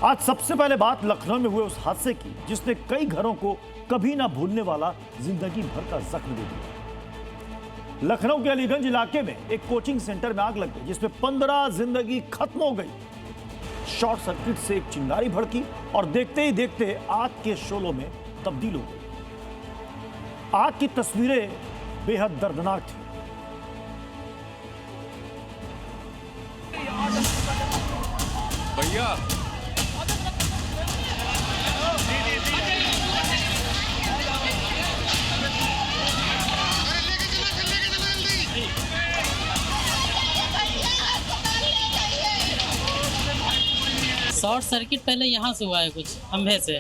आज सबसे पहले बात लखनऊ में हुए उस हादसे की जिसने कई घरों को कभी ना भूलने वाला जिंदगी भर का जख्म दे दिया। लखनऊ के अलीगंज इलाके में एक कोचिंग सेंटर में आग लग गई जिसमें 15 जिंदगी खत्म हो गई। शॉर्ट सर्किट से एक चिंगारी भड़की और देखते ही देखते आग के शोलों में तब्दील हो गई। आग की तस्वीरें बेहद दर्दनाक थी। भैया शॉर्ट सर्किट पहले यहाँ से हुआ है कुछ खंभे से,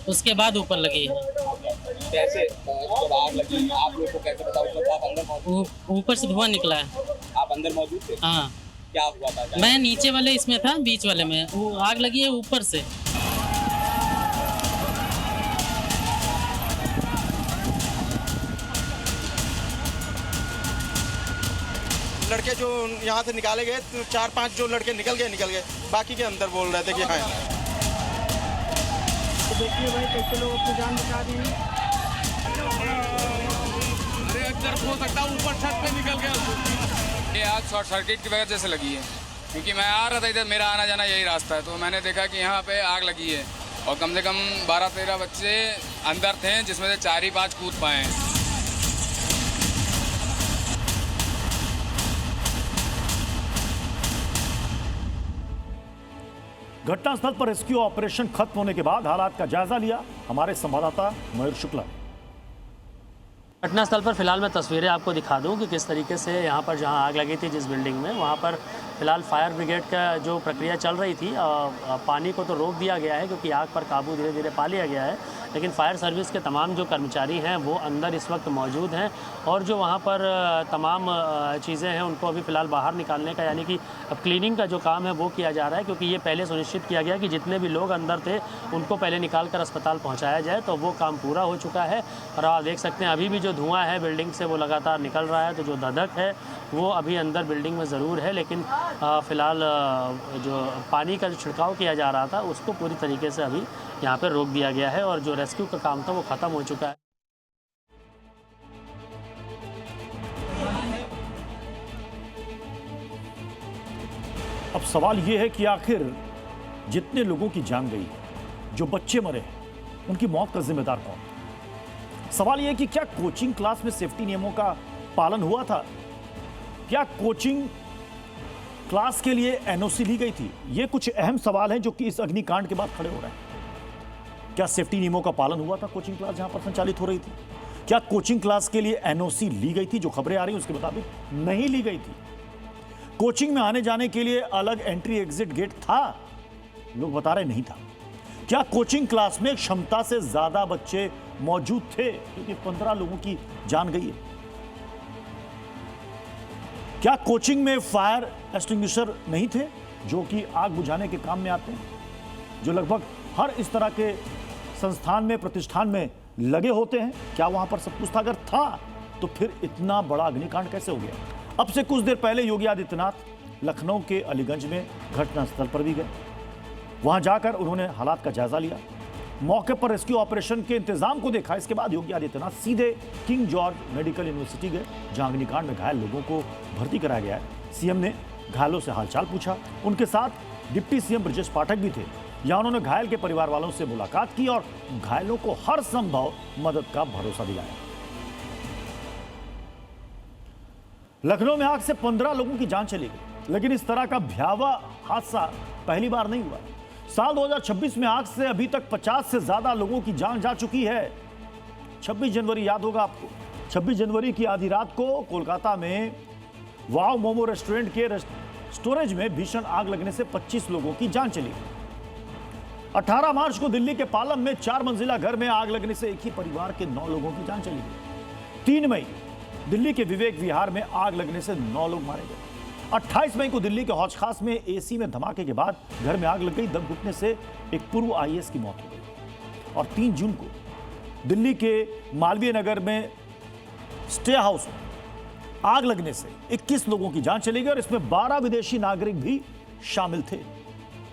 उसके बाद ऊपर लगी है। कैसे जब आग लगी आप लोग को कैसे पता? मतलब आप अंदर मौजूद? ऊपर से धुआं निकला है। आप अंदर मौजूद थे? हाँ। क्या हुआ था? मैं नीचे वाले इसमें था, बीच वाले में वो आग लगी है ऊपर से। लड़के जो यहाँ से निकाले गए तो 4-5 जो लड़के निकल गए, बाकी के अंदर बोल रहे थे कि हाँ। तो देखिए भाई कैसे लोग अपनी जान बचा दी। अरे अंदर हो सकता है ऊपर छत पे निकल गया। ये आग शॉर्ट सर्किट की वजह से लगी है, क्योंकि मैं आ रहा था इधर, मेरा आना जाना यही रास्ता है, तो मैंने देखा कि यहाँ पे आग लगी है और कम से कम 12-13 बच्चे अंदर थे जिसमें से 4 ही 5 कूद पाए हैं। घटनास्थल पर रेस्क्यू ऑपरेशन खत्म होने के बाद हालात का जायजा लिया हमारे संवाददाता मयूर शुक्ला। घटनास्थल पर फिलहाल मैं तस्वीरें आपको दिखा दूं कि किस तरीके से यहाँ पर जहाँ आग लगी थी जिस बिल्डिंग में, वहाँ पर फिलहाल फायर ब्रिगेड का जो प्रक्रिया चल रही थी, पानी को तो रोक दिया गया है क्योंकि आग पर काबू धीरे धीरे पा लिया गया है, लेकिन फायर सर्विस के तमाम जो कर्मचारी हैं वो अंदर इस वक्त मौजूद हैं और जो वहाँ पर तमाम चीज़ें हैं उनको अभी फ़िलहाल बाहर निकालने का, यानी कि अब क्लीनिंग का जो काम है वो किया जा रहा है, क्योंकि ये पहले सुनिश्चित किया गया कि जितने भी लोग अंदर थे उनको पहले निकाल कर अस्पताल पहुँचाया जाए, तो वो काम पूरा हो चुका है। और आप देख सकते हैं अभी भी जो धुआं है बिल्डिंग से वो लगातार निकल रहा है, तो जो धधक है वो अभी अंदर बिल्डिंग में ज़रूर है, लेकिन फ़िलहाल जो पानी का जो छिड़काव किया जा रहा था उसको पूरी तरीके से अभी यहाँ पर रोक दिया गया है और जो रेस्क्यू का काम था वो ख़त्म हो चुका है। अब सवाल यह है कि आखिर जितने लोगों की जान गई, जो बच्चे मरे, उनकी मौत का जिम्मेदार कौन? सवाल यह है कि क्या कोचिंग क्लास में सेफ्टी नियमों का पालन हुआ था? क्या कोचिंग क्लास के लिए एनओसी ली गई थी? ये कुछ अहम सवाल हैं जो कि इस अग्निकांड के बाद खड़े हो रहे हैं। क्या सेफ्टी नियमों का पालन हुआ था कोचिंग क्लास जहां पर संचालित हो रही थी? क्या कोचिंग क्लास के लिए एनओसी ली गई थी? जो खबरें आ रही हैं उसके मुताबिक नहीं ली गई थी। कोचिंग में आने जाने के लिए अलग एंट्री एग्जिट गेट था? लोग बता रहे नहीं था। क्या कोचिंग क्लास में क्षमता से ज्यादा बच्चे मौजूद थे? क्योंकि 15 लोगों की जान गई है। क्या कोचिंग में फायर एक्सटिंग्विशर नहीं थे जो कि आग बुझाने के काम में आते हैं, जो लगभग हर इस तरह के संस्थान में, प्रतिष्ठान में लगे होते हैं? क्या वहां पर सब कुछ था? अगर था तो फिर इतना बड़ा अग्निकांड कैसे हो गया? अब से कुछ देर पहले योगी आदित्यनाथ लखनऊ के अलीगंज में घटनास्थल पर भी गए। वहां जाकर उन्होंने हालात का जायजा लिया, मौके पर रेस्क्यू ऑपरेशन के इंतजाम को देखा। इसके बाद योगी आदित्यनाथ सीधे किंग जॉर्ज मेडिकल यूनिवर्सिटी गए, जहां अग्निकांड में घायल लोगों को भर्ती कराया गया है। सीएम ने घायलों से हालचाल पूछा। उनके साथ डिप्टी सीएम ब्रजेश पाठक भी थे। यहां उन्होंने घायल के परिवार वालों से मुलाकात की और घायलों को हर संभव मदद का भरोसा दिलाया। लखनऊ में आग से 15 लोगों की जान चली गई, लेकिन इस तरह का भयावह हादसा पहली बार नहीं हुआ। साल 2026 में आग से अभी तक 50 से ज्यादा लोगों की जान जा चुकी है। 26 जनवरी याद होगा आपको। 26 जनवरी की आधी रात को कोलकाता में वाव मोमो रेस्टोरेंट के स्टोरेज में भीषण आग लगने से 25 लोगों की जान चली गई। 18 मार्च को दिल्ली के पालम में 4 मंजिला घर में आग लगने से एक ही परिवार के 9 लोगों की जान चली गई। 3 मई दिल्ली के विवेक विहार में आग लगने से 9 लोग मारे गए। 28 मई को दिल्ली के हौज खास में एसी में धमाके के बाद घर में आग लग गई। दम घुटने से एक पूर्व आईएएस की मौत हो गई। और 3 जून को दिल्ली के मालवीय नगर में स्टे हाउस में आग लगने से 21 लोगों की जान चली गई और इसमें 12 विदेशी नागरिक भी शामिल थे।